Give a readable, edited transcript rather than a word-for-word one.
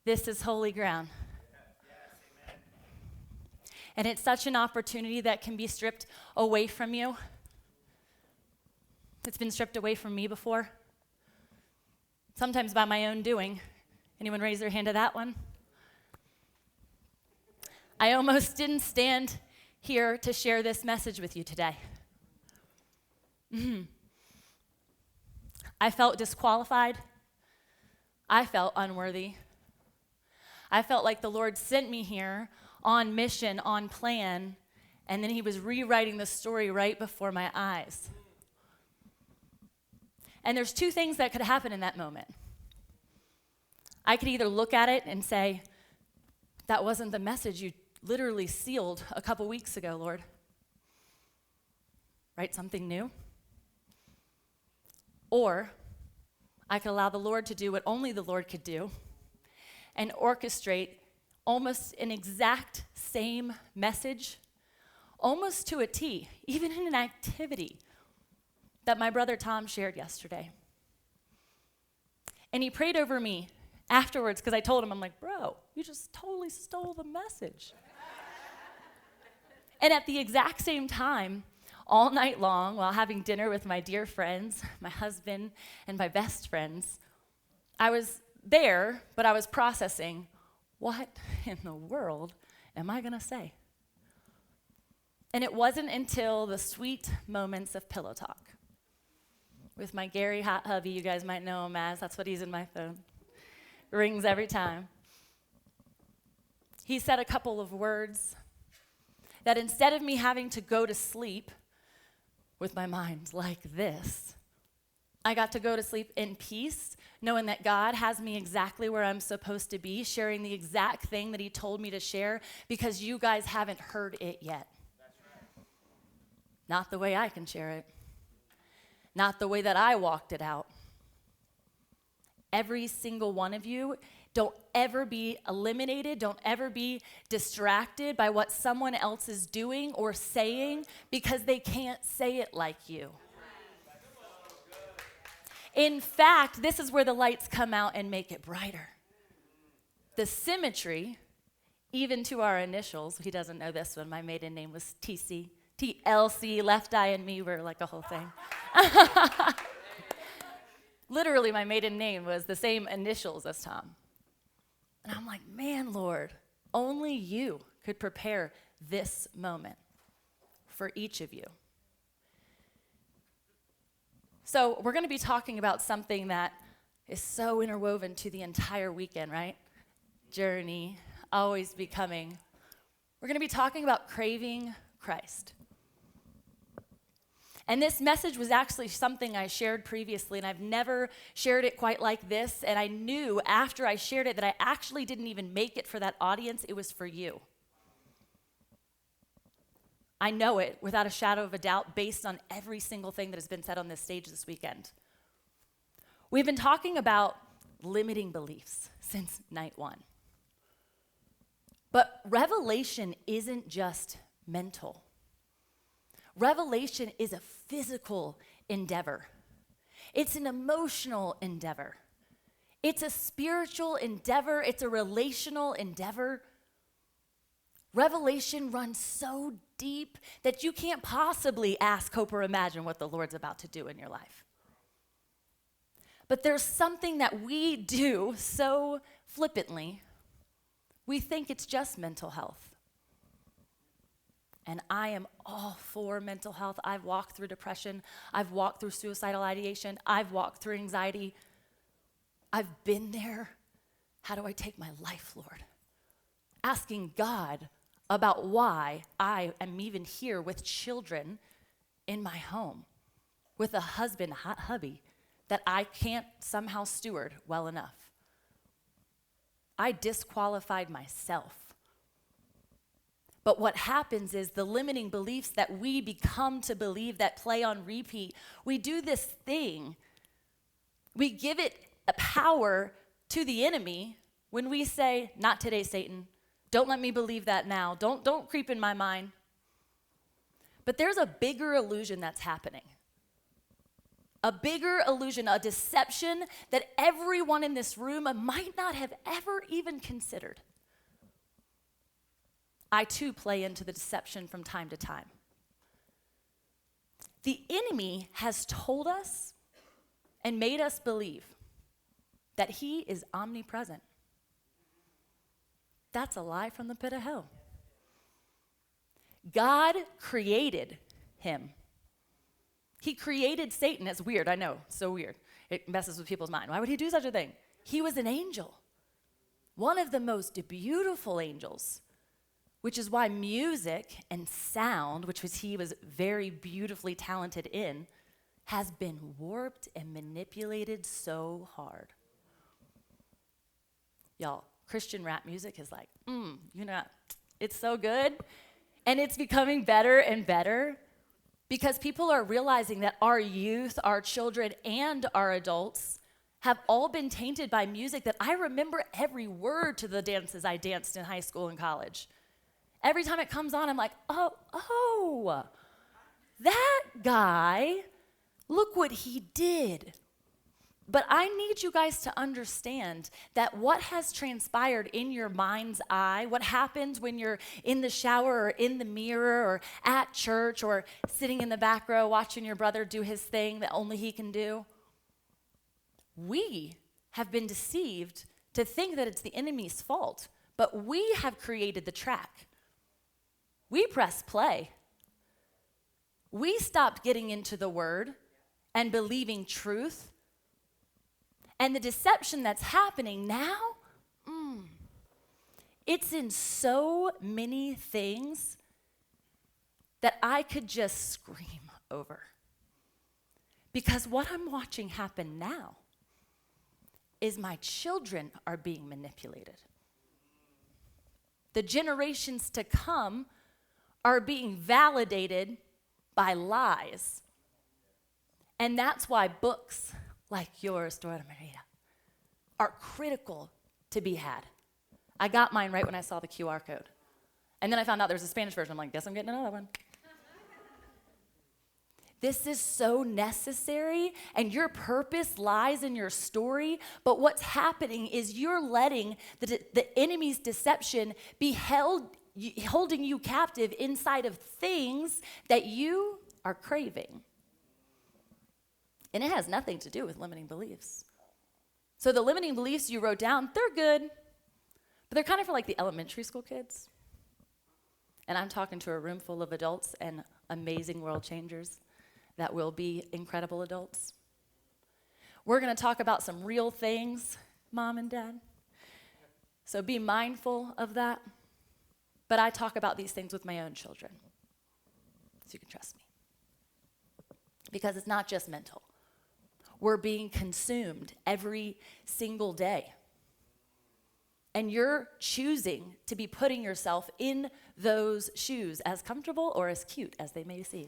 This is holy ground. And it's such an opportunity that can be stripped away from you. It's been stripped away from me before. Sometimes by my own doing. Anyone raise their hand to that one? I almost didn't stand here to share this message with you today. I felt disqualified. I felt unworthy. I felt like the Lord sent me here on mission, on plan, and then he was rewriting the story right before my eyes. And there's two things that could happen in that moment. I could either look at it and say, that wasn't the message you literally sealed a couple weeks ago, Lord. Write something new. Or I could allow the Lord to do what only the Lord could do and orchestrate almost an exact same message, almost to a T, even in an activity that my brother Tom shared yesterday. And he prayed over me afterwards because I told him, I'm like, bro, you just totally stole the message. And at the exact same time, all night long, while having dinner with my dear friends, my husband, and my best friends, I was there, but I was processing, what in the world am I going to say? And it wasn't until the sweet moments of pillow talk with my Gary hot hubby, you guys might know him as, that's what he's in my phone. Rings every time. He said a couple of words that instead of me having to go to sleep with my mind like this, I got to go to sleep in peace, knowing that God has me exactly where I'm supposed to be, sharing the exact thing that he told me to share, because you guys haven't heard it yet. That's right. Not the way I can share it. Not the way that I walked it out. Every single one of you, don't ever be eliminated. Don't ever be distracted by what someone else is doing or saying because they can't say it like you. In fact, this is where the lights come out and make it brighter. The symmetry, even to our initials, he doesn't know this one, my maiden name was TC, TLC, Left Eye and me were like a whole thing. Literally, my maiden name was the same initials as Tom. And I'm like, man, Lord, only you could prepare this moment for each of you. So we're going to be talking about something that is so interwoven to the entire weekend, right? Journey, always becoming. We're going to be talking about craving Christ. And this message was actually something I shared previously, and I've never shared it quite like this. And I knew after I shared it that I actually didn't even make it for that audience. It was for you. I know it without a shadow of a doubt based on every single thing that has been said on this stage this weekend. We've been talking about limiting beliefs since night one. But revelation isn't just mental. Revelation is a physical endeavor. It's an emotional endeavor. It's a spiritual endeavor. It's a relational endeavor. Revelation runs so deep that you can't possibly ask, hope, or imagine what the Lord's about to do in your life. But there's something that we do so flippantly. We think it's just mental health. And I am all for mental health. I've walked through depression. I've walked through suicidal ideation. I've walked through anxiety. I've been there. How do I take my life, Lord? Asking God about why I am even here with children in my home, with a husband, hot hubby, that I can't somehow steward well enough. I disqualified myself. But what happens is the limiting beliefs that we become to believe that play on repeat, we do this thing. We give it a power to the enemy when we say, not today, Satan. Don't let me believe that now. Don't creep in my mind. But there's a bigger illusion that's happening. A bigger illusion, a deception that everyone in this room might not have ever even considered. I too play into the deception from time to time. The enemy has told us and made us believe that he is omnipresent. That's a lie from the pit of hell. God created him. He created Satan. It's weird, I know, so weird. It messes with people's mind. Why would he do such a thing? He was an angel, one of the most beautiful angels, which is why music and sound, he was very beautifully talented in, has been warped and manipulated so hard. Y'all, Christian rap music is like, it's so good. And it's becoming better and better because people are realizing that our youth, our children, and our adults have all been tainted by music that I remember every word to the dances I danced in high school and college. Every time it comes on, I'm like, oh, that guy, look what he did. But I need you guys to understand that what has transpired in your mind's eye, what happens when you're in the shower or in the mirror or at church or sitting in the back row watching your brother do his thing that only he can do, we have been deceived to think that it's the enemy's fault, but we have created the track. We press play. We stopped getting into the word and believing truth. And the deception that's happening now, it's in so many things that I could just scream over. Because what I'm watching happen now is my children are being manipulated. The generations to come are being validated by lies. And that's why books like yours, Dora Maria, are critical to be had. I got mine right when I saw the QR code. And then I found out there's a Spanish version. I'm like, guess I'm getting another one. This is so necessary, and your purpose lies in your story, but what's happening is you're letting the enemy's deception be holding you captive inside of things that you are craving. And it has nothing to do with limiting beliefs. So the limiting beliefs you wrote down, they're good, but they're kind of for like the elementary school kids. And I'm talking to a room full of adults and amazing world changers that will be incredible adults. We're going to talk about some real things, Mom and Dad. So be mindful of that. But I talk about these things with my own children, so you can trust me. Because it's not just mental. We're being consumed every single day. And you're choosing to be putting yourself in those shoes, as comfortable or as cute as they may seem.